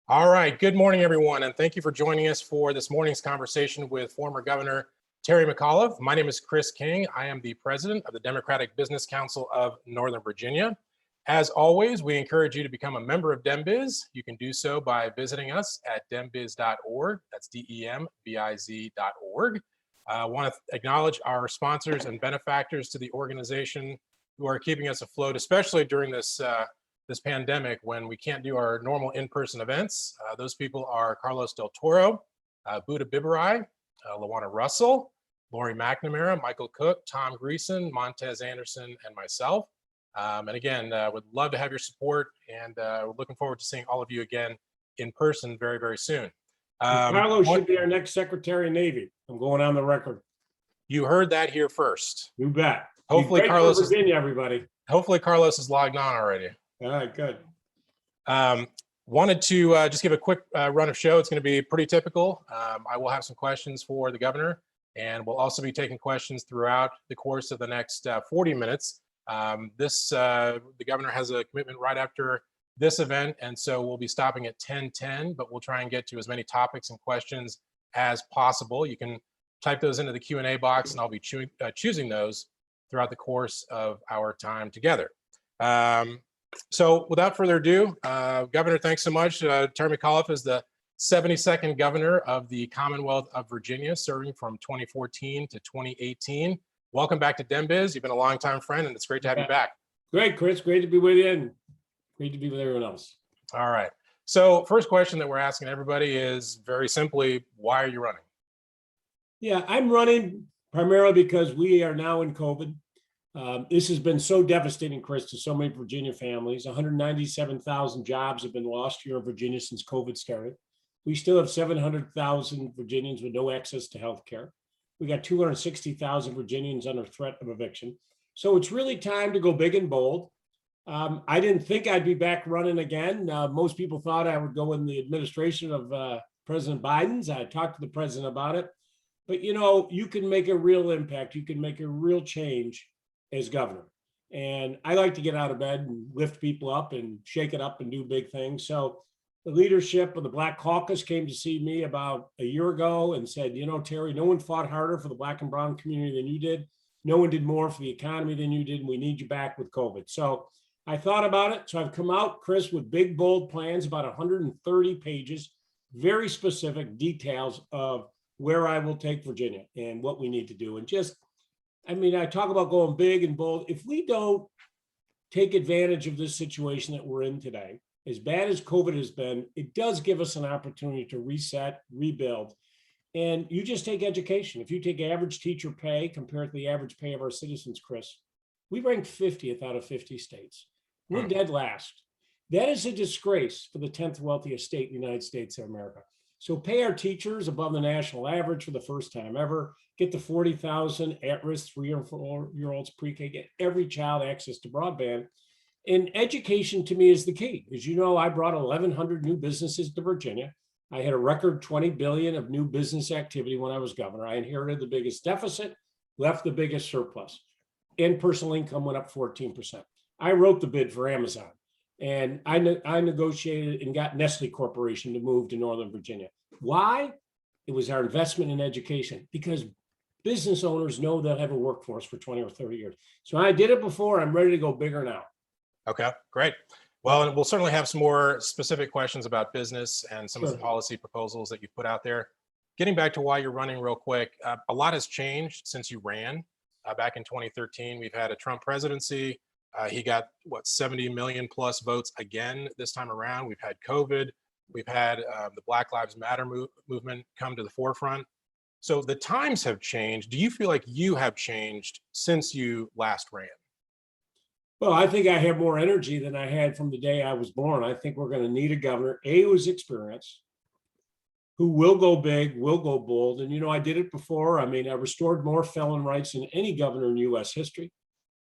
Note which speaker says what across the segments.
Speaker 1: All right. Good morning, everyone, and thank you for joining us for this morning's conversation with former Governor Terry McAuliffe. My name is Chris King. I am the president of the Democratic Business Council of Northern Virginia. As always, we encourage you to become a member of DemBiz. You can do so by visiting us at dembiz.org. That's DEMBIZ.org. I want to acknowledge our sponsors and benefactors to the organization who are keeping us afloat, especially during this pandemic when we can't do our normal in-person events. Those people are Carlos Del Toro, Buddha Biberai, Lawana Russell, Lori McNamara, Michael Cook, Tom Greason, Montez Anderson, and myself. And again, would love to have your support, and we're looking forward to seeing all of you again in person very, very soon.
Speaker 2: Carlos should be our next Secretary of Navy. I'm going on the record.
Speaker 1: You heard that here first.
Speaker 2: You bet.
Speaker 1: Hopefully, Carlos is
Speaker 2: Virginia, everybody.
Speaker 1: Hopefully, Carlos is logged on already.
Speaker 2: All right, good.
Speaker 1: Wanted to just give a quick run of show. It's going to be pretty typical. I will have some questions for the governor, and we'll also be taking questions throughout the course of the next 40 minutes. The governor has a commitment right after this event, and so we'll be stopping at 10:10, but we'll try and get to as many topics and questions as possible. You can type those into the Q&A box, and I'll be choosing those throughout the course of our time together. So without further ado, Governor, thanks so much. Terry McAuliffe is the 72nd governor of the Commonwealth of Virginia, serving from 2014 to 2018. Welcome back to DemBiz. You've been a longtime friend, and it's great to have you back.
Speaker 2: Great, Chris. Great to be with you, and great to be with everyone else.
Speaker 1: All right. So first question that we're asking everybody is very simply, why are you running?
Speaker 2: Yeah, I'm running primarily because we are now in COVID. This has been so devastating, Chris, to so many Virginia families. 197,000 jobs have been lost here in Virginia since COVID started. We still have 700,000 Virginians with no access to health care. We got 260,000 Virginians under threat of eviction. So it's really time to go big and bold. I didn't think I'd be back running again. Most people thought I would go in the administration of President Biden's. I talked to the president about it. But, you know, you can make a real impact. You can make a real change as governor. And I like to get out of bed and lift people up and shake it up and do big things. So the leadership of the Black Caucus came to see me about a year ago and said, you know, Terry, no one fought harder for the Black and brown community than you did. No one did more for the economy than you did. And we need you back with COVID. So I thought about it. So I've come out, Chris, with big, bold plans, about 130 pages, very specific details of where I will take Virginia and what we need to do. And just, I mean, I talk about going big and bold. If we don't take advantage of this situation that we're in today, as bad as COVID has been, it does give us an opportunity to reset, rebuild. And you just take education. If you take average teacher pay compared to the average pay of our citizens, Chris, we rank 50th out of 50 states. We're dead last. That is a disgrace for the 10th wealthiest state in the United States of America. So pay our teachers above the national average for the first time ever. Get the 40,000 at-risk 3 or 4-year-olds pre-K. Get every child access to broadband. And education to me is the key. As you know, I brought 1,100 new businesses to Virginia. I had a record 20 billion of new business activity when I was governor. I inherited the biggest deficit, left the biggest surplus. And personal income went up 14%. I wrote the bid for Amazon. And I negotiated and got Nestle Corporation to move to Northern Virginia. Why? It was our investment in education, because business owners know they'll have a workforce for 20 or 30 years. So I did it before. I'm ready to go bigger now.
Speaker 1: Okay, great. Well, and we'll certainly have some more specific questions about business and some of the policy proposals that you put out there. Getting back to why you're running real quick, a lot has changed since you ran back in 2013. We've had a Trump presidency. He got, 70 million plus votes again this time around. We've had COVID. We've had the Black Lives Matter movement come to the forefront. So the times have changed. Do you feel like you have changed since you last ran?
Speaker 2: Well, I think I have more energy than I had from the day I was born. I think we're going to need a governor, who's experienced, who will go big, will go bold. And, you know, I did it before. I mean, I restored more felon rights than any governor in U.S. history.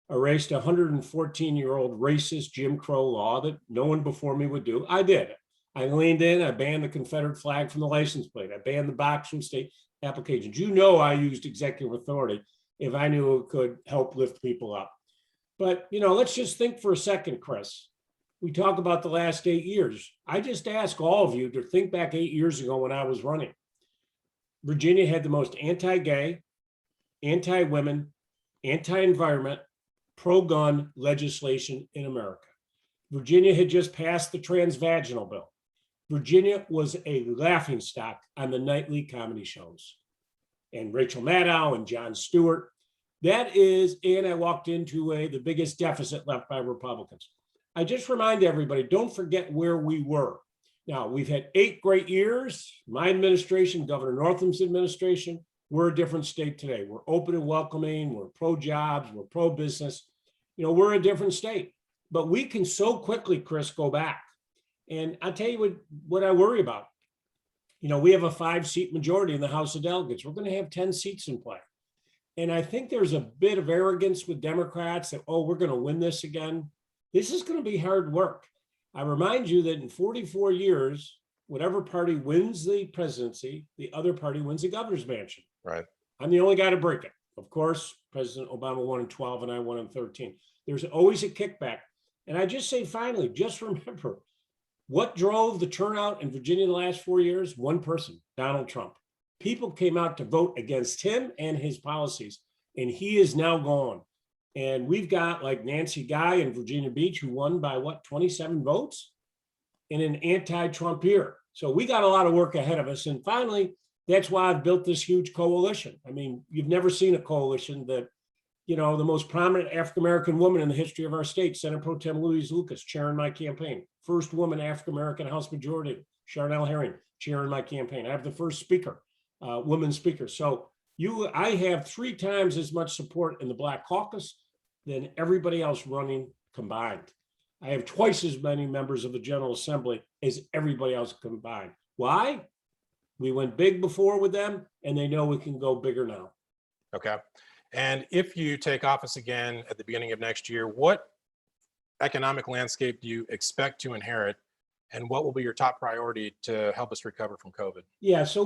Speaker 2: Erased a 114-year-old racist Jim Crow law that no one before me would do. I did it. I leaned in. I banned the Confederate flag from the license plate. I banned the box from state applications. You know, I used executive authority if I knew it could help lift people up. But, you know, let's just think for a second, Chris. we talk about the last 8 years. I just ask all of you to think back 8 years ago when I was running. Virginia had the most anti-gay, anti-women, anti-environment, pro-gun legislation in America. Virginia had just passed the transvaginal bill. Virginia was a laughingstock on the nightly comedy shows. And Rachel Maddow and Jon Stewart. That is, and I walked into the biggest deficit left by Republicans. I just remind everybody, don't forget where we were. Now, we've had 8 great years. My administration, Governor Northam's administration, we're a different state today. We're open and welcoming. We're pro-jobs. We're pro-business. We're a different state. But we can so quickly, Chris, go back. And I'll tell you what I worry about. We have a 5-seat majority in the House of Delegates. We're going to have 10 seats in play. And I think there's a bit of arrogance with Democrats that, we're going to win this again. This is going to be hard work. I remind you that in 44 years, whatever party wins the presidency, the other party wins the governor's mansion.
Speaker 1: Right.
Speaker 2: I'm the only guy to break it. Of course, President Obama won in 12 and I won in 13. There's always a kickback. And I just say, finally, just remember, what drove the turnout in Virginia the last 4 years? One person, Donald Trump. People came out to vote against him and his policies, and he is now gone. And we've got like Nancy Guy in Virginia Beach, who won by 27 votes in an anti-Trump year. So we got a lot of work ahead of us. And finally, that's why I've built this huge coalition. I mean, you've never seen a coalition that, the most prominent African-American woman in the history of our state, Senator Pro Tem Louise Lucas, chairing my campaign. First woman African-American House Majority, Charnel Herring, chairing my campaign. I have the first speaker, woman speaker. So I have 3 times as much support in the Black Caucus than everybody else running combined. I have twice as many members of the General Assembly as everybody else combined. Why? We went big before with them, and they know we can go bigger now.
Speaker 1: Okay. And if you take office again at the beginning of next year, what economic landscape do you expect to inherit? And what will be your top priority to help us recover from COVID?
Speaker 2: Yeah, so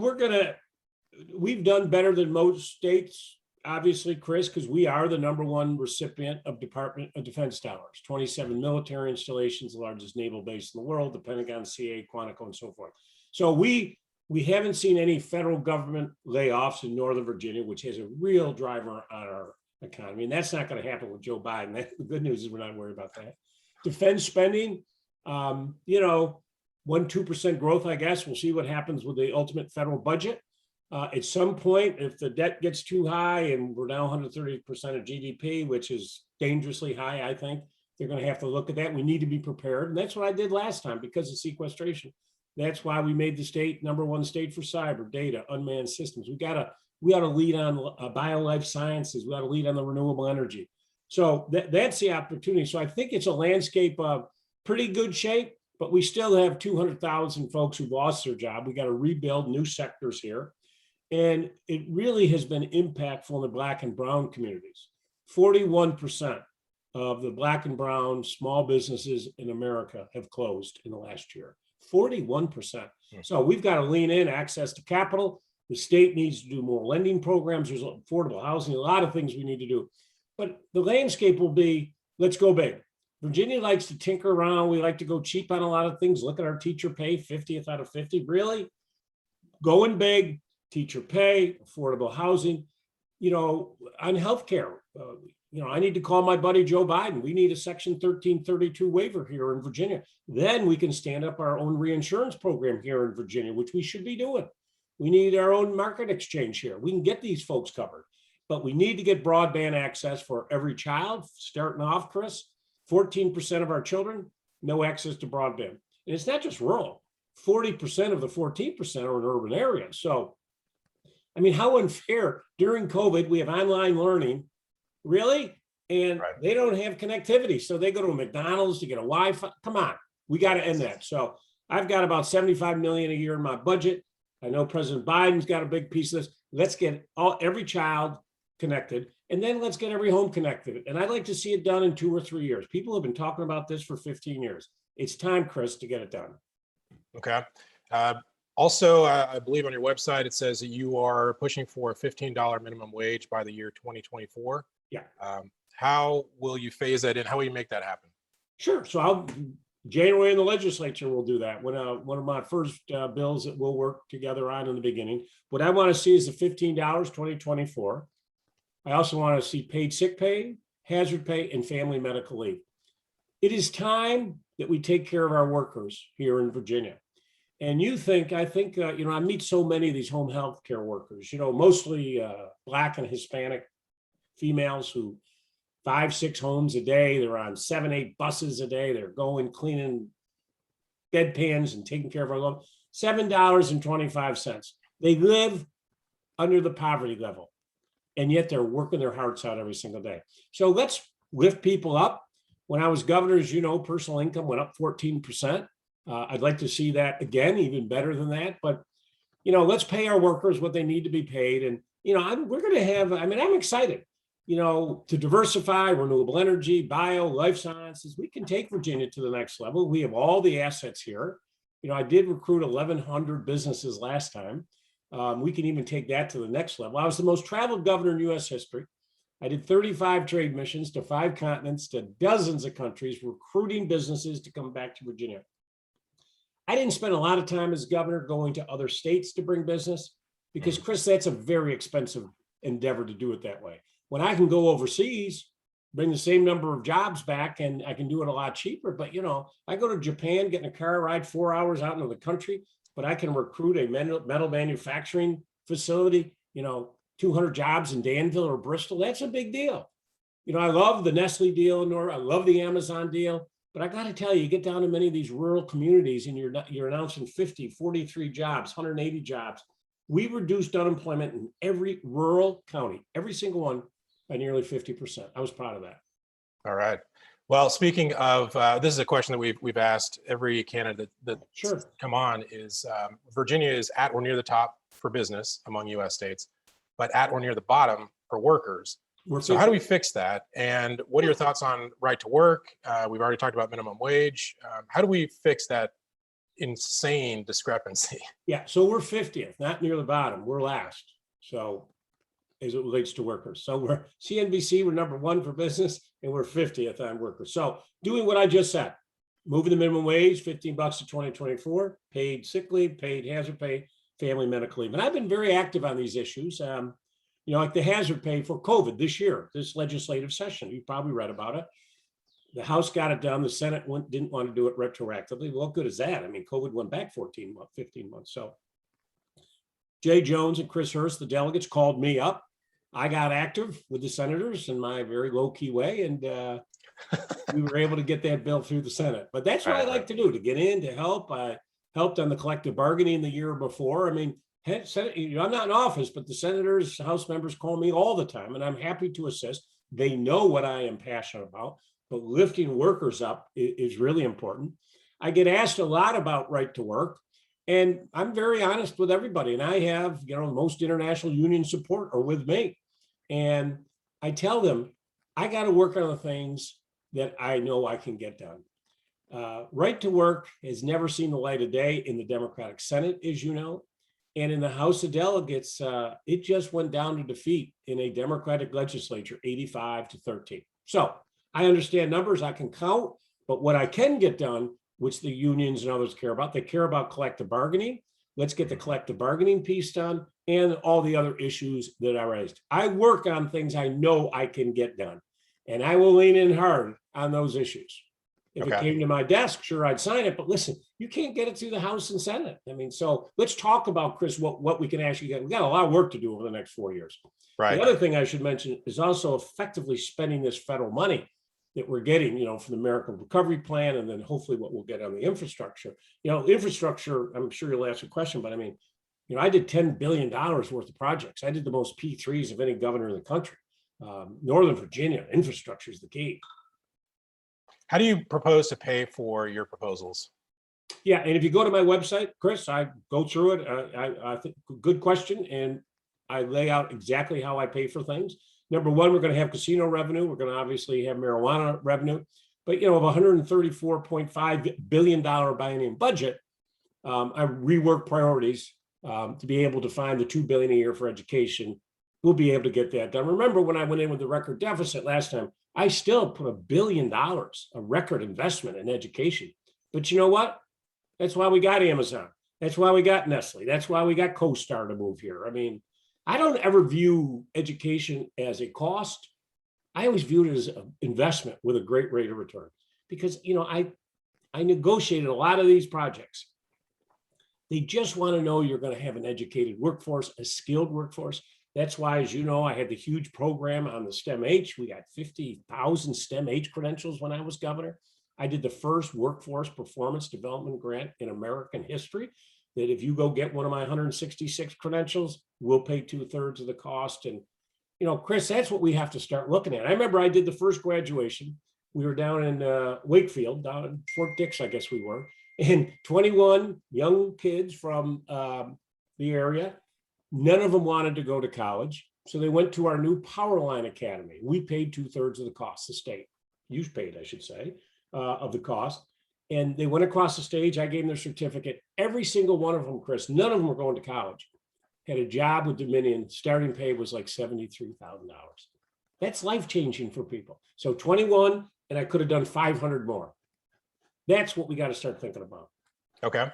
Speaker 2: we've done better than most states, obviously, Chris, because we are the #1 recipient of Department of Defense dollars. 27 military installations, the largest naval base in the world, the Pentagon, CA, Quantico, and so forth. So we haven't seen any federal government layoffs in Northern Virginia, which has a real driver on our economy. And that's not going to happen with Joe Biden. The good news is we're not worried about that. Defense spending, 1-2% growth, I guess. We'll see what happens with the ultimate federal budget. At some point, if the debt gets too high and we're now 130% of GDP, which is dangerously high, I think they're going to have to look at that. We need to be prepared. And that's what I did last time because of sequestration. That's why we made the state #1 state for cyber, data, unmanned systems. We got to lead on bio-life sciences. We got to lead on the renewable energy. So that's the opportunity. So I think it's a landscape of pretty good shape, but we still have 200,000 folks who lost their job. We got to rebuild new sectors here. And it really has been impactful in the Black and brown communities. 41% of the Black and brown small businesses in America have closed in the last year. 41%. So we've got to lean in, access to capital. The state needs to do more lending programs. There's affordable housing, a lot of things we need to do. But the landscape will be, let's go big. Virginia likes to tinker around. We like to go cheap on a lot of things. Look at our teacher pay, 50th out of 50. Really? Going big, teacher pay, affordable housing, on healthcare. I need to call my buddy Joe Biden. We need a Section 1332 waiver here in Virginia. Then we can stand up our own reinsurance program here in Virginia, which we should be doing. We need our own market exchange here. We can get these folks covered, but we need to get broadband access for every child. Starting off, Chris, 14% of our children, no access to broadband. And it's not just rural. 40% of the 14% are in urban areas. So, I mean, how unfair. During COVID, we have online learning. Really? And
Speaker 1: Right.
Speaker 2: They don't have connectivity. So they go to a McDonald's to get a Wi-Fi. Come on, we got to end that. So I've got about $75 million a year in my budget. I know President Biden's got a big piece of this. Let's get every child connected, and then let's get every home connected. And I'd like to see it done in 2 or 3 years. People have been talking about this for 15 years. It's time, Chris, to get it done.
Speaker 1: Okay. Also, I believe on your website, it says that you are pushing for a $15 minimum wage by the year 2024.
Speaker 2: Yeah.
Speaker 1: How will you phase that in? How will you make that happen?
Speaker 2: Sure. So January in the legislature, we'll do that. One of my first bills that we'll work together on in the beginning. What I want to see is the $15 2024. I also want to see paid sick pay, hazard pay, and family medical leave. It is time that we take care of our workers here in Virginia. And I think, I meet so many of these home health care workers, mostly Black and Hispanic females who 5-6 homes a day. They're on 7-8 buses a day. They're going cleaning bedpans and taking care of our loved ones. $7.25. They live under the poverty level, and yet they're working their hearts out every single day. So let's lift people up. When I was governor, as you know, personal income went up 14%. I'd like to see that again, even better than that. But, let's pay our workers what they need to be paid. And, we're going to have, I'm excited, to diversify renewable energy, bio, life sciences. We can take Virginia to the next level. We have all the assets here. I did recruit 1,100 businesses last time. We can even take that to the next level. I was the most traveled governor in U.S. history. I did 35 trade missions to 5 continents, to dozens of countries, recruiting businesses to come back to Virginia. I didn't spend a lot of time as governor going to other states to bring business because, Chris, that's a very expensive endeavor to do it that way. When I can go overseas, bring the same number of jobs back, and I can do it a lot cheaper. But, I go to Japan, get in a car, ride 4 hours out into the country, but I can recruit a metal manufacturing facility, 200 jobs in Danville or Bristol. That's a big deal. I love the Nestle deal, I love the Amazon deal. But I got to tell you, you get down to many of these rural communities and you're announcing 50, 43 jobs, 180 jobs. We reduced unemployment in every rural county, every single one, by nearly 50%. I was proud of that.
Speaker 1: All right. Well, speaking of, this is a question that we've asked every candidate that
Speaker 2: Sure.
Speaker 1: come on is Virginia is at or near the top for business among U.S. states, but at or near the bottom for workers. So how do we fix that? And what are your thoughts on right to work? We've already talked about minimum wage. How do we fix that insane discrepancy?
Speaker 2: Yeah, so we're 50th, not near the bottom. We're last. So as it relates to workers. So we're CNBC, we're number 1 for business, and we're 50th on workers. So doing what I just said, moving the minimum wage, $15 to 2024, paid sick leave, paid hazard pay, family medical leave. And I've been very active on these issues. Like the hazard pay for COVID this year, this legislative session, you've probably read about it. The House got it done. The Senate didn't want to do it retroactively. Well, what good is that? COVID went back 15 months. So Jay Jones and Chris Hurst, the delegates, called me up. I got active with the senators in my very low-key way, and we were able to get that bill through the Senate. But that's what I like to do, to get in, to help. I helped on the collective bargaining the year before. I'm not in office, but the senators, House members call me all the time, and I'm happy to assist. They know what I am passionate about, but lifting workers up is really important. I get asked a lot about right to work, and I'm very honest with everybody. And I have, most international union support are with me. And I tell them, I got to work on the things that I know I can get done. Right to work has never seen the light of day in the Democratic Senate, as you know. And in the House of Delegates, it just went down to defeat in a Democratic legislature, 85 to 13. So I understand numbers, I can count, but what I can get done, which the unions and others care about, they care about collective bargaining. Let's get the collective bargaining piece done and all the other issues that I raised. I work on things I know I can get done, and I will lean in hard on those issues. If it came to my desk, sure, I'd sign it. But listen, you can't get it through the House and Senate. So let's talk about, Chris, what we can actually get. We've got a lot of work to do over the next 4 years. Right. The other thing I should mention is also effectively spending this federal money that we're getting, from the American Recovery Plan, and then hopefully what we'll get on the infrastructure. Infrastructure, I'm sure you'll ask a question, but I did $10 billion worth of projects. I did the most P3s of any governor in the country. Northern Virginia, infrastructure is the key.
Speaker 1: How do you propose to pay for your proposals?
Speaker 2: Yeah, and if you go to my website, Chris, I go through it. I think good question, and I lay out exactly how I pay for things. Number one, we're going to have casino revenue. We're going to obviously have marijuana revenue, but of $134.5 billion biennium budget, I rework priorities to be able to find the $2 billion a year for education. We'll be able to get that done. Remember when I went in with the record deficit last time, I still put $1 billion, a record investment in education. But you know what? That's why we got Amazon. That's why we got Nestle. That's why we got CoStar to move here. I mean, I don't ever view education as a cost. I always viewed it as an investment with a great rate of return, because, you know, I negotiated a lot of these projects. They just want to know you're going to have an educated workforce, a skilled workforce. That's why, as you know, I had the huge program on the STEM H. We got 50,000 STEM H credentials when I was governor. I did the first workforce performance development grant in American history, that if you go get one of my 166 credentials, we'll pay 2/3 of the cost. And, you know, Chris, that's what we have to start looking at. I remember I did the first graduation. We were down in Wakefield, down in Fort Dix, I guess we were, and 21 young kids from the area. None of them wanted to go to college. So they went to our new Powerline Academy. We paid 2/3 of the cost, the state. You paid, I should say, of the cost. And they went across the stage. I gave them their certificate. Every single one of them, Chris, none of them were going to college, had a job with Dominion. Starting pay was like $73,000. That's life-changing for people. So 21, and I could have done 500 more. That's what we got to start thinking about.
Speaker 1: Okay.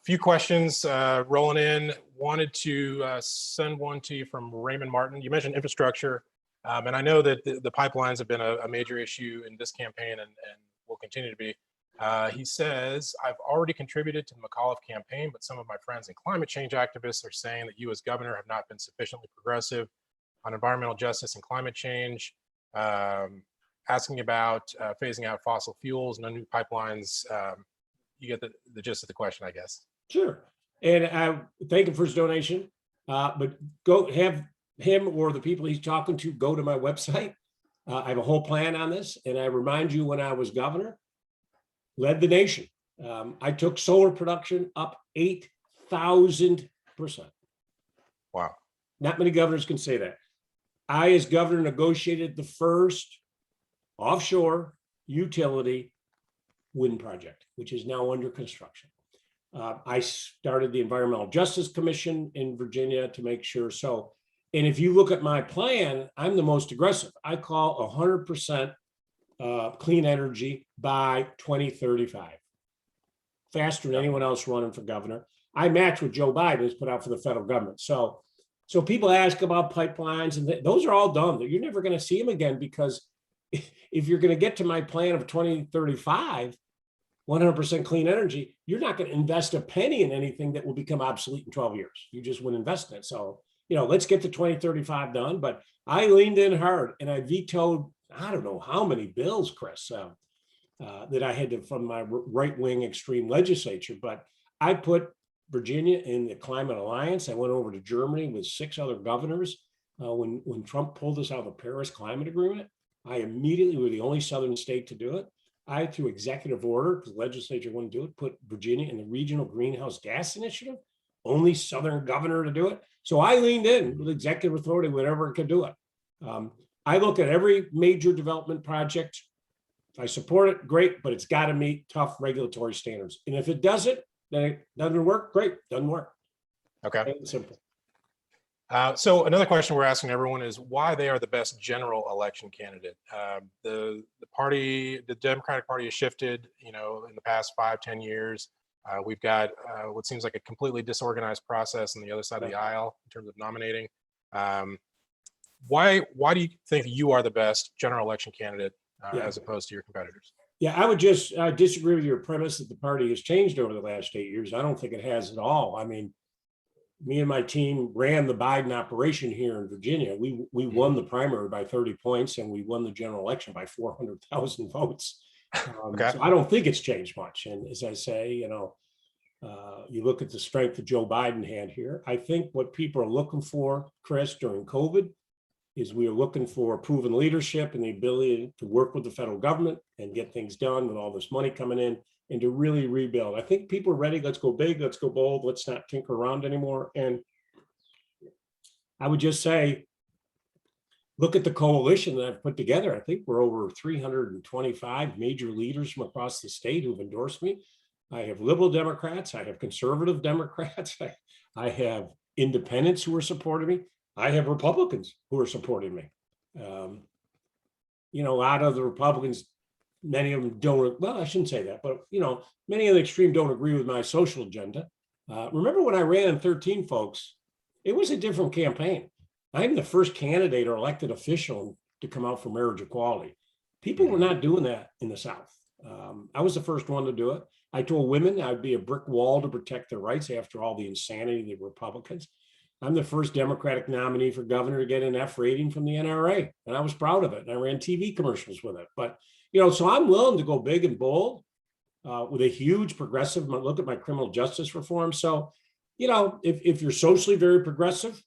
Speaker 1: Few questions rolling in. Wanted to send one to you from Raymond Martin. You mentioned infrastructure, and I know that the pipelines have been a major issue in this campaign and will continue to be. He says, I've already contributed to the McAuliffe campaign, but some of my friends and climate change activists are saying that you as governor have not been sufficiently progressive on environmental justice and climate change, asking about phasing out fossil fuels, no new pipelines. You get the gist of the question, I guess.
Speaker 2: Sure. And I thank him for his donation, but go have him or the people he's talking to go to my website. I have a whole plan on this. And I remind you, when I was governor, led the nation. I took solar production up 8,000%.
Speaker 1: Wow.
Speaker 2: Not many governors can say that. I, as governor, negotiated the first offshore utility wind project, which is now under construction. I started the Environmental Justice Commission in Virginia to make sure. So, and if you look at my plan, I'm the most aggressive. I call 100% clean energy by 2035, faster than anyone else running for governor. I match what Joe Biden has put out for the federal government. So people ask about pipelines, and those are all done. You're never going to see them again, because if you're going to get to my plan of 2035, 100% clean energy, you're not going to invest a penny in anything that will become obsolete in 12 years. You just wouldn't invest in it. So, you know, let's get to 2035 done. But I leaned in hard, and I vetoed, I don't know how many bills, Chris, that I had to, from my right-wing extreme legislature. But I put Virginia in the Climate Alliance. I went over to Germany with 6 other governors. When Trump pulled us out of the Paris Climate Agreement, I immediately, we were the only Southern state to do it. I, through executive order, because the legislature wouldn't do it, put Virginia in the Regional Greenhouse Gas Initiative, only Southern governor to do it. So I leaned in with executive authority whenever it could do it. I look at every major development project. If I support it, great, but it's got to meet tough regulatory standards. And if it doesn't, then it doesn't work, great, doesn't work.
Speaker 1: Okay.
Speaker 2: Plain and simple.
Speaker 1: So another question we're asking everyone is why they are the best general election candidate. The party, the Democratic Party has shifted, you know, in the past 5-10 years. We've got what seems like a completely disorganized process on the other side of the aisle in terms of nominating. Why do you think you are the best general election candidate as opposed to your competitors?
Speaker 2: Yeah, I would just disagree with your premise that the party has changed over the last 8 years. I don't think it has at all. I mean, me and my team ran the Biden operation here in Virginia. We won the primary by 30 points, and we won the general election by 400,000 votes.
Speaker 1: Okay.
Speaker 2: So I don't think it's changed much. And as I say, you know, you look at the strength that Joe Biden had here. I think what people are looking for, Chris, during COVID, is we are looking for proven leadership and the ability to work with the federal government and get things done with all this money coming in, and to really rebuild. I think people are ready. Let's go big. Let's go bold. Let's not tinker around anymore. And I would just say, look at the coalition that I've put together. I think we're over 325 major leaders from across the state who've endorsed me. I have liberal Democrats. I have conservative Democrats. I have independents who are supporting me. I have Republicans who are supporting me. You know, a lot of the Republicans many of them don't, well, I shouldn't say that, but many of the extreme don't agree with my social agenda. Remember when I ran in 13, folks, it was a different campaign. I'm the first candidate or elected official to come out for marriage equality. People were not doing that in the South. I was the first one to do it. I told women I'd be a brick wall to protect their rights after all the insanity of the Republicans. I'm the first Democratic nominee for governor to get an F rating from the NRA, and I was proud of it. And I ran TV commercials with it. But, so I'm willing to go big and bold with a huge progressive look at my criminal justice reform. So, if you're socially very progressive,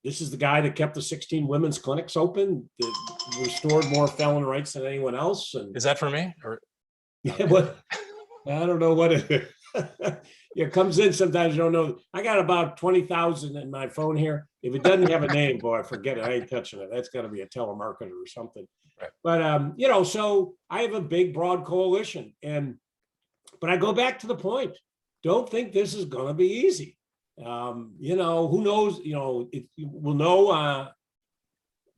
Speaker 2: this is the guy that kept the 16 women's clinics open, that restored more felon rights than anyone else. And
Speaker 1: is that for me? Or
Speaker 2: yeah, what? I don't know what it it comes in sometimes. You don't know. I got about 20,000 in my phone here. If it doesn't have a name, boy, forget it. I ain't touching it. That's got to be a telemarketer or something.
Speaker 1: Right.
Speaker 2: But so I have a big, broad coalition, but I go back to the point. Don't think this is going to be easy. Who knows? We'll know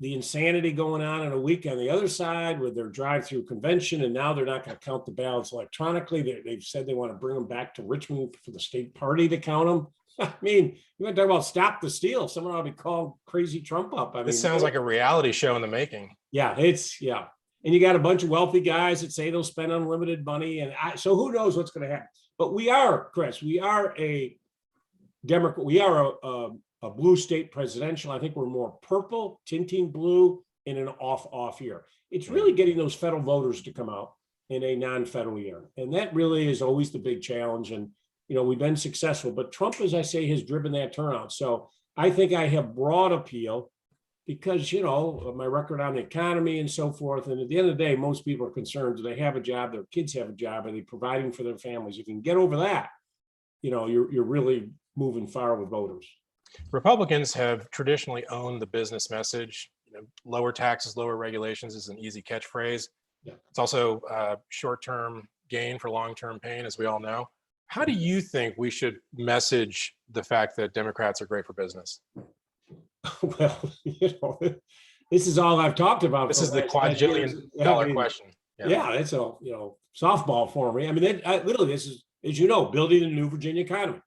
Speaker 2: the insanity going on in a week on the other side with their drive-through convention, and now they're not going to count the ballots electronically. They've said they want to bring them back to Richmond for the state party to count them. I mean, you want to talk about stop the steal? Someone ought to be called crazy Trump up.
Speaker 1: This sounds like a reality show in the making.
Speaker 2: Yeah, and you got a bunch of wealthy guys that say they'll spend unlimited money, and so who knows what's going to happen? But we are, Chris, a Democrat. We are a blue state presidential. I think we're more purple, tinting blue in an off year. It's really getting those federal voters to come out in a non-federal year. And that really is always the big challenge. And, we've been successful, but Trump, as I say, has driven that turnout. So I think I have broad appeal because, of my record on the economy and so forth. And at the end of the day, most people are concerned, do they have a job? Their kids have a job? Are they providing for their families? If you can get over that, you're really moving far with voters.
Speaker 1: Republicans have traditionally owned the business message. Lower taxes, lower regulations is an easy catchphrase. Yeah. It's also short-term gain for long-term pain, as we all know. How do you think we should message the fact that Democrats are great for business?
Speaker 2: Well, this is all I've talked about.
Speaker 1: This is the quadrillion-dollar question.
Speaker 2: Yeah, it's a softball for me. I mean, literally, this is, as building a new Virginia economy.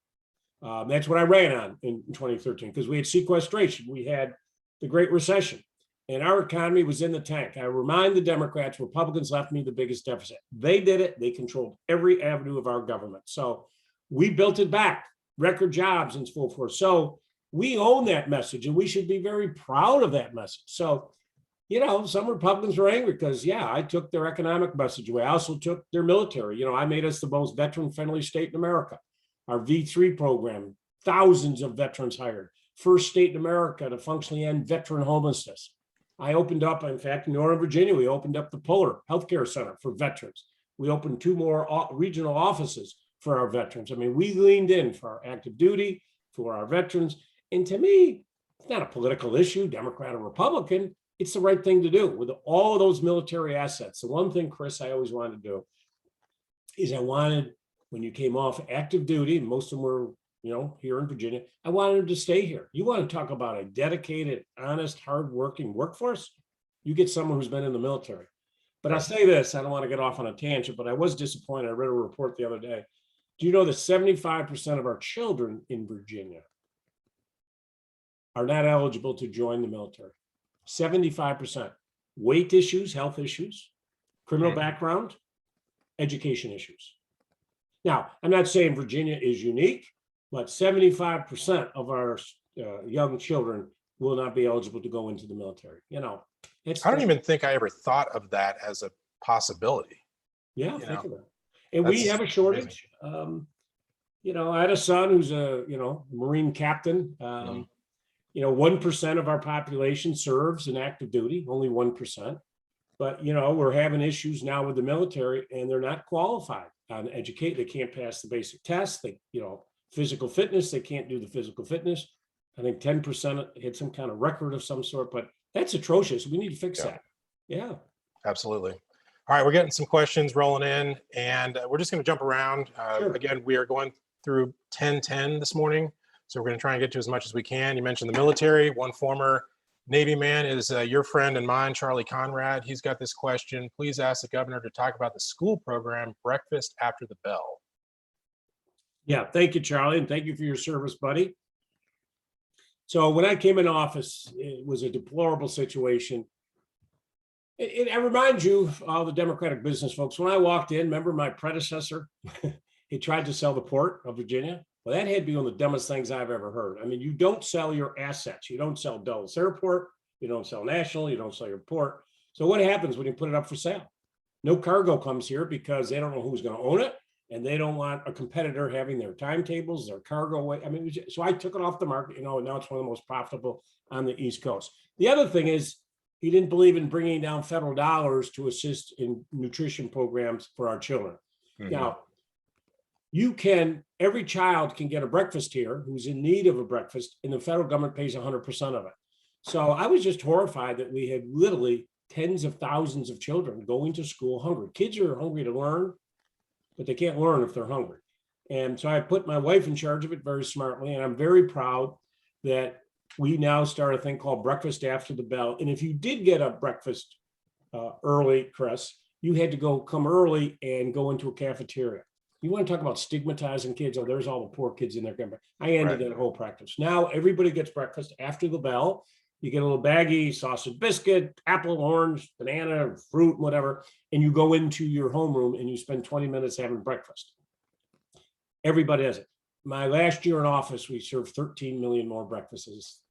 Speaker 2: That's what I ran on in 2013 because we had sequestration, we had the Great Recession, and our economy was in the tank. I remind the Democrats, Republicans left me the biggest deficit. They did it. They controlled every avenue of our government. So we built it back, record jobs and so forth. So we own that message, and we should be very proud of that message. So, some Republicans were angry because, I took their economic message away. I also took their military. I made us the most veteran-friendly state in America. Our V3 program, thousands of veterans hired. First state in America to functionally end veteran homelessness. I opened up, in fact, in Northern Virginia, we opened up the Puller Healthcare Center for veterans. We opened 2 more regional offices for our veterans. I mean, we leaned in for our active duty, for our veterans. And to me, it's not a political issue, Democrat or Republican. It's the right thing to do with all of those military assets. The one thing, Chris, I always wanted to do is when you came off active duty, and most of them were, here in Virginia, I wanted them to stay here. You want to talk about a dedicated, honest, hardworking workforce? You get someone who's been in the military. But I'll say this, I don't want to get off on a tangent, but I was disappointed. I read a report the other day. Do you know that 75% of our children in Virginia are not eligible to join the military? 75%. Weight issues, health issues, criminal background, education issues. Now, I'm not saying Virginia is unique, but 75% of our young children will not be eligible to go into the military. I don't
Speaker 1: even think I ever thought of that as a possibility.
Speaker 2: Yeah, think of it. And we have a shortage. I had a son who's a Marine captain. 1% of our population serves in active duty, only 1%. But we're having issues now with the military, and they're not qualified on educate. They can't pass the basic test. They, physical fitness, they can't do the physical fitness. I think 10% had some kind of record of some sort, but that's atrocious. We need to fix that. Yeah,
Speaker 1: absolutely. All right, we're getting some questions rolling in, and we're just going to jump around. Sure. Again, we are going through 1010 this morning, so we're going to try and get to as much as we can. You mentioned the military. One former Navy man is your friend and mine, Charlie Conrad. He's got this question. Please ask the governor to talk about the school program, Breakfast After the Bell.
Speaker 2: Yeah, thank you, Charlie, and thank you for your service, buddy. So when I came in office, it was a deplorable situation. I remind you, all the Democratic business folks, when I walked in, remember my predecessor? He tried to sell the port of Virginia. Well, that had to be one of the dumbest things I've ever heard. I mean, you don't sell your assets. You don't sell Dulles Airport. You don't sell National. You don't sell your port. So what happens when you put it up for sale? No cargo comes here because they don't know who's going to own it. And they don't want a competitor having their timetables, their cargo weight. I mean, so I took it off the market, and now it's one of the most profitable on the East Coast. The other thing is he didn't believe in bringing down federal dollars to assist in nutrition programs for our children. Mm-hmm. Now, every child can get a breakfast here who's in need of a breakfast, and the federal government pays 100% of it. So I was just horrified that we had literally tens of thousands of children going to school hungry. Kids are hungry to learn, but they can't learn if they're hungry. And so I put my wife in charge of it very smartly. And I'm very proud that we now start a thing called Breakfast After the Bell. And if you did get a breakfast early, Chris, you had to come early and go into a cafeteria. You want to talk about stigmatizing kids? Oh, there's all the poor kids in there. I ended that whole practice. Now everybody gets breakfast after the bell. You get a little baggie, sausage biscuit, apple, orange, banana, fruit, whatever, and you go into your homeroom and you spend 20 minutes having breakfast. Everybody has it. My last year in office, we served 13 million more breakfasts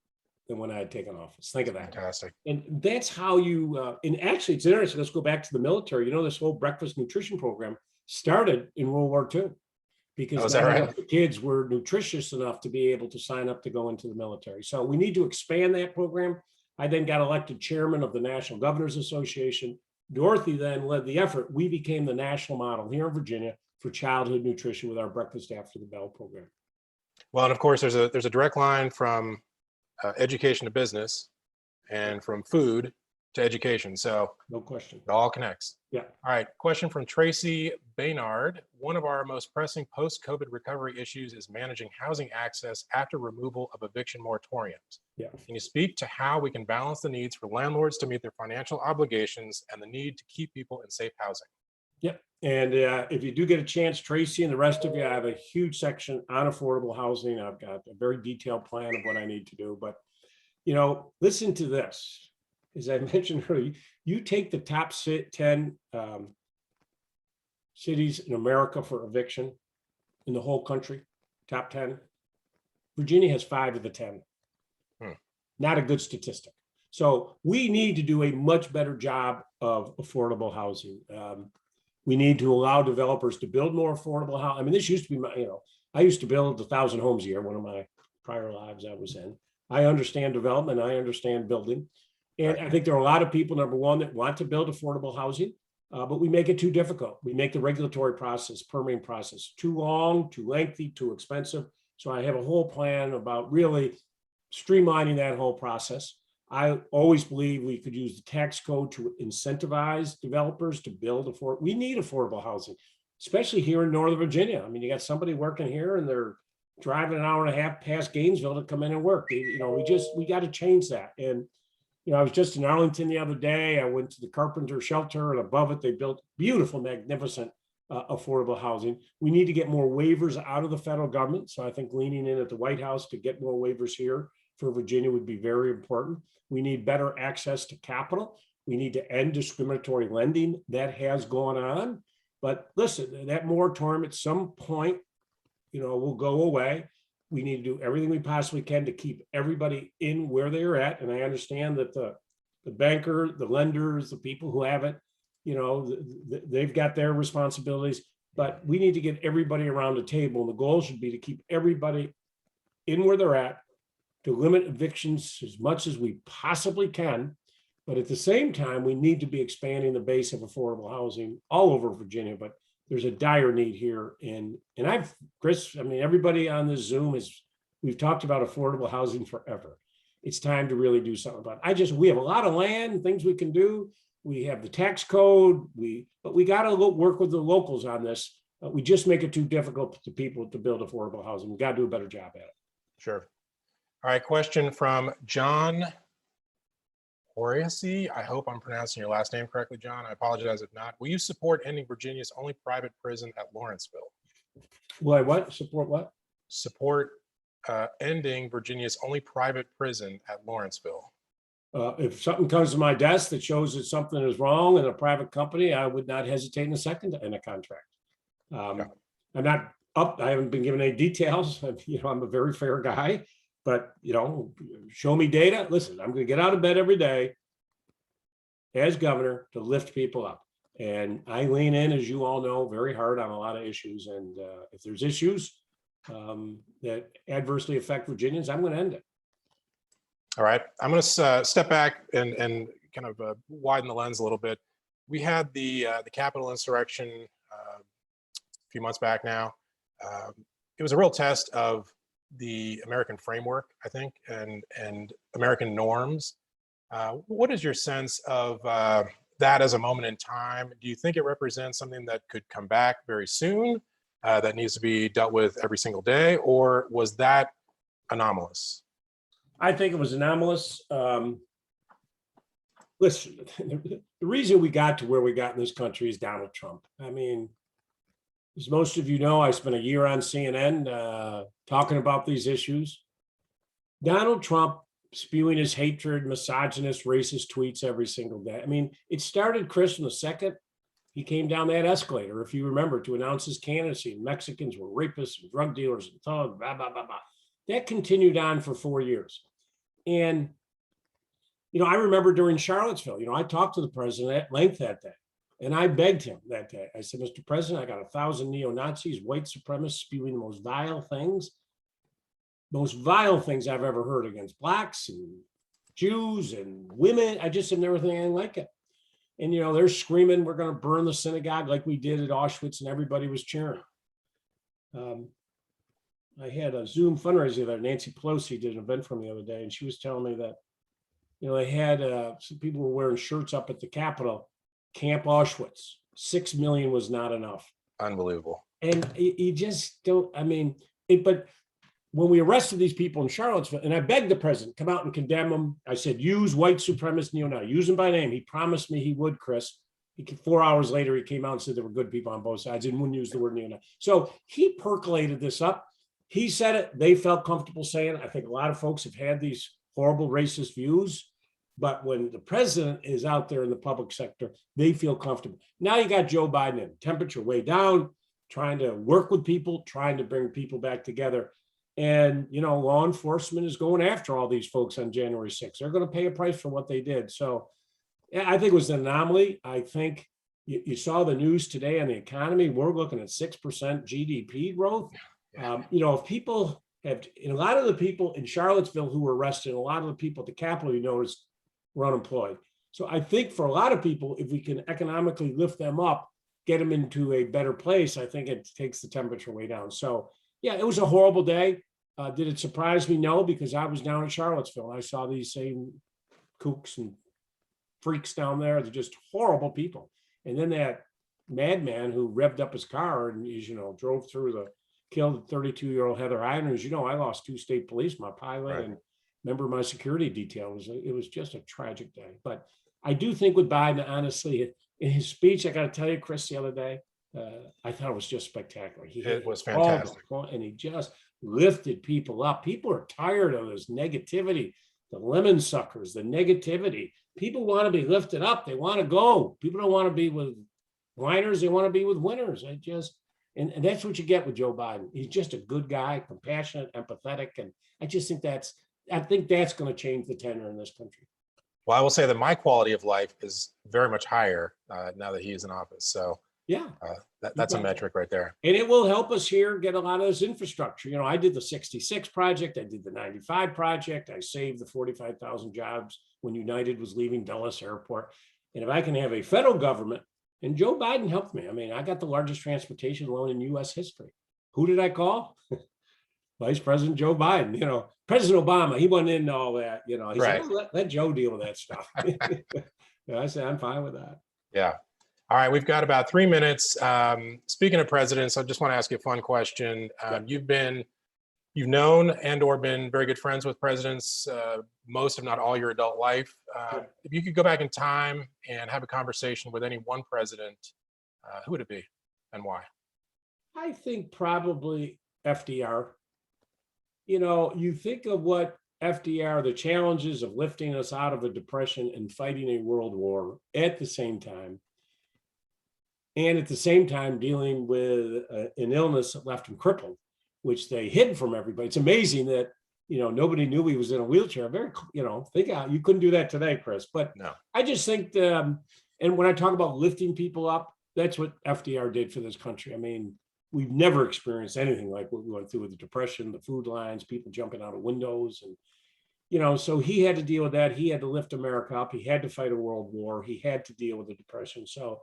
Speaker 2: than when I had taken office. Think of that.
Speaker 1: Fantastic.
Speaker 2: And that's how you, and actually it's interesting, let's go back to the military. You know, this whole breakfast nutrition program started in World War II. Because the kids were nutritious enough to be able to sign up to go into the military. So we need to expand that program. I then got elected chairman of the National Governors Association. Dorothy then led the effort. We became the national model here in Virginia for childhood nutrition with our Breakfast After the Bell program.
Speaker 1: Well, and of course, there's a direct line from education to business and from food to education. So
Speaker 2: no question.
Speaker 1: It all connects.
Speaker 2: Yeah.
Speaker 1: All right. Question from Tracy Baynard. One of our most pressing post-COVID recovery issues is managing housing access after removal of eviction moratoriums.
Speaker 2: Yeah.
Speaker 1: Can you speak to how we can balance the needs for landlords to meet their financial obligations and the need to keep people in safe housing?
Speaker 2: Yep. And if you do get a chance, Tracy and the rest of you, I have a huge section on affordable housing. I've got a very detailed plan of what I need to do. But, listen to this. As I mentioned earlier, you take the top 10 cities in America for eviction in the whole country, top 10. Virginia has 5 of the 10. Not a good statistic. So we need to do a much better job of affordable housing. We need to allow developers to build more affordable housing. I mean, this used to be I used to build 1,000 homes a year, one of my prior lives I was in. I understand development. I understand building. And I think there are a lot of people, number one, that want to build affordable housing, but we make it too difficult. We make the regulatory process, permitting process, too long, too lengthy, too expensive. So I have a whole plan about really streamlining that whole process. I always believe we could use the tax code to incentivize developers to build we need affordable housing, especially here in Northern Virginia. I mean, you got somebody working here and they're driving an hour and a half past Gainesville to come in and work. We got to change that. And I was just in Arlington the other day. I went to the Carpenter Shelter, and above it, they built beautiful, magnificent, affordable housing. We need to get more waivers out of the federal government. So I think leaning in at the White House to get more waivers here for Virginia would be very important. We need better access to capital. We need to end discriminatory lending. That has gone on. But listen, that moratorium at some point, will go away. We need to do everything we possibly can to keep everybody in where they're at. And I understand that the banker, the lenders, the people who have it, they've got their responsibilities, but we need to get everybody around the table. And the goal should be to keep everybody in where they're at, to limit evictions as much as we possibly can. But at the same time, we need to be expanding the base of affordable housing all over Virginia. But there's a dire need here. And Chris, everybody on this Zoom we've talked about affordable housing forever. It's time to really do something about it. We have a lot of land, things we can do. We have the tax code, but we got to work with the locals on this. We just make it too difficult to people to build affordable housing. We got to do a better job at it.
Speaker 1: Sure. All right, question from John Horace. I hope I'm pronouncing your last name correctly, John. I apologize if not. Will you support ending Virginia's only private prison at Lawrenceville?
Speaker 2: Will I what? Support what?
Speaker 1: Support ending Virginia's only private prison at Lawrenceville.
Speaker 2: If something comes to my desk that shows that something is wrong in a private company, I would not hesitate in a second to end a contract. I'm not up. I haven't been given any details. I'm a very fair guy, but show me data. Listen, I'm going to get out of bed every day as governor to lift people up. And I lean in, as you all know, very hard on a lot of issues. And if there's issues that adversely affect Virginians, I'm going to end it.
Speaker 1: All right, I'm going to step back and kind of widen the lens a little bit. We had the Capitol insurrection a few months back now. It was a real test of the American framework, I think, and American norms. What is your sense of that as a moment in time? Do you think it represents something that could come back very soon, that needs to be dealt with every single day, or was that anomalous?
Speaker 2: I think it was anomalous. Listen, the reason we got to where we got in this country is Donald Trump. I mean, as most of you know, I spent a year on CNN talking about these issues. Donald Trump spewing his hatred, misogynist, racist tweets every single day. I mean, it started, Chris, from the second he came down that escalator, if you remember, to announce his candidacy. Mexicans were rapists and drug dealers and thugs, blah, blah, blah, blah. That continued on for 4 years. And, I remember during Charlottesville, I talked to the president at length that day. And I begged him that day. I said, Mr. President, I got 1,000 neo-Nazis, white supremacists spewing the most vile things I've ever heard against Blacks and Jews and women. I just have never seen anything like it. And, they're screaming, we're going to burn the synagogue like we did at Auschwitz, and everybody was cheering. I had a Zoom fundraiser that Nancy Pelosi did an event from the other day, and she was telling me that, they had some people were wearing shirts up at the Capitol, Camp Auschwitz. 6 million was not enough.
Speaker 1: Unbelievable.
Speaker 2: And you just don't, but when we arrested these people in Charlottesville, and I begged the president, come out and condemn them. I said, use white supremacist neo-Nazi, use them by name. He promised me he would, Chris. 4 hours later, he came out and said there were good people on both sides and wouldn't use the word neo-Nazi. So he percolated this up. He said it. They felt comfortable saying it. I think a lot of folks have had these horrible racist views, but when the president is out there in the public sector, they feel comfortable. Now you got Joe Biden in, temperature way down, trying to work with people, trying to bring people back together. And, law enforcement is going after all these folks on January 6th. They're going to pay a price for what they did. So I think it was an anomaly. I think you saw the news today on the economy. We're looking at 6% GDP growth. If people have, and a lot of the people in Charlottesville who were arrested, a lot of the people at the Capitol, were unemployed. So I think for a lot of people, if we can economically lift them up, get them into a better place, I think it takes the temperature way down. So yeah, it was a horrible day. Did it surprise me? No, because I was down in Charlottesville. I saw these same kooks and freaks down there. They're just horrible people. And then that madman who revved up his car and, drove through killed 32-year-old Heather Island. I lost 2 state police, my pilot, right, and member of my security detail. It was just a tragic day. But I do think with Biden, honestly, in his speech, I got to tell you, Chris, the other day, I thought it was just spectacular.
Speaker 1: It was fantastic.
Speaker 2: And he just lifted people up. People are tired of this negativity, the lemon suckers, the negativity. People want to be lifted up. They want to go. People don't want to be with whiners. They want to be with winners. And that's what you get with Joe Biden. He's just a good guy, compassionate, empathetic. And I just think that's going to change the tenor in this country.
Speaker 1: Well, I will say that my quality of life is very much higher now that he is in office. So
Speaker 2: yeah,
Speaker 1: that's a metric right there.
Speaker 2: And it will help us here get a lot of this infrastructure. I did the 66 project. I did the 95 project. I saved the 45,000 jobs when United was leaving Dulles Airport. And if I can have a federal government, and Joe Biden helped me. I got the largest transportation loan in U.S. history. Who did I call? Vice President Joe Biden. President Obama, he wasn't into all that. He
Speaker 1: right.
Speaker 2: said, let Joe deal with that stuff. I said, I'm fine with that.
Speaker 1: Yeah. All right. We've got about 3 minutes. Speaking of presidents, I just want to ask you a fun question. You've been you've known and or been very good friends with presidents most, if not all, your adult life.
Speaker 2: Sure.
Speaker 1: If you could go back in time and have a conversation with any one president, who would it be and why?
Speaker 2: I think probably FDR. You know, you think of what FDR, the challenges of lifting us out of a depression and fighting a world war at the same time. And at the same time, dealing with an illness that left him crippled, which they hid from everybody. It's amazing that, you know, nobody knew he was in a wheelchair. Very, you know, think out, you couldn't do that today, Chris. But
Speaker 1: No.
Speaker 2: I just think, and when I talk about lifting people up, that's what FDR did for this country. I mean, we've never experienced anything like what we went through with the Depression, the food lines, people jumping out of windows. And, you know, so he had to deal with that. He had to lift America up. He had to fight a world war. He had to deal with the Depression. So,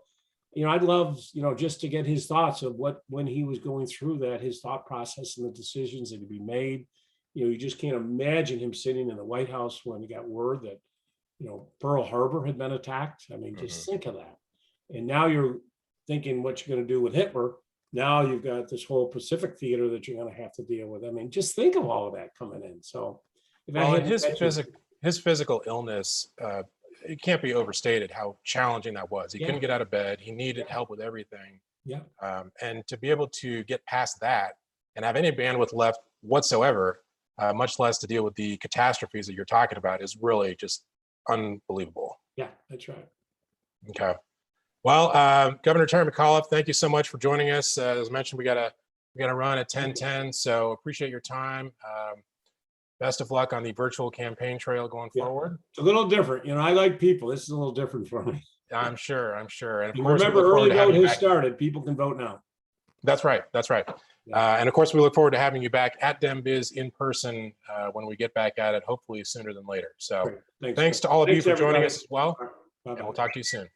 Speaker 2: you know, I'd love, you know, just to get his thoughts of what, when he was going through that, his thought process and the decisions that would be made. You know, you just can't imagine him sitting in the White House when he got word that, you know, Pearl Harbor had been attacked. I mean, just think of that. And now you're thinking what you're going to do with Hitler. Now you've got this whole Pacific theater that you're going to have to deal with. I mean, just think of all of that coming in. So if
Speaker 1: Well,
Speaker 2: I
Speaker 1: and
Speaker 2: had
Speaker 1: his physical illness, it can't be overstated how challenging that was. He couldn't get out of bed. He needed help with everything.
Speaker 2: Yeah.
Speaker 1: And to be able to get past that and have any bandwidth left whatsoever, much less to deal with the catastrophes that you're talking about, is really just unbelievable.
Speaker 2: Yeah, that's right.
Speaker 1: Okay. Well, Governor Terry McAuliffe, thank you so much for joining us. As mentioned, we got to run at 10:10, so appreciate your time. Best of luck on the virtual campaign trail going forward.
Speaker 2: It's a little different. You know, I like people. This is a little different for me.
Speaker 1: I'm sure. And of
Speaker 2: And
Speaker 1: course, we
Speaker 2: remember,
Speaker 1: look forward
Speaker 2: early
Speaker 1: to
Speaker 2: vote
Speaker 1: having you
Speaker 2: has
Speaker 1: back.
Speaker 2: started. People can vote now.
Speaker 1: That's right. That's right.
Speaker 2: Yeah.
Speaker 1: And of course, we look forward to having you back at DemBiz in person when we get back at it, hopefully sooner than later. So
Speaker 2: Great.
Speaker 1: thanks to all of you for joining
Speaker 2: everybody.
Speaker 1: us as well.
Speaker 2: Bye-bye.
Speaker 1: And we'll talk to you soon.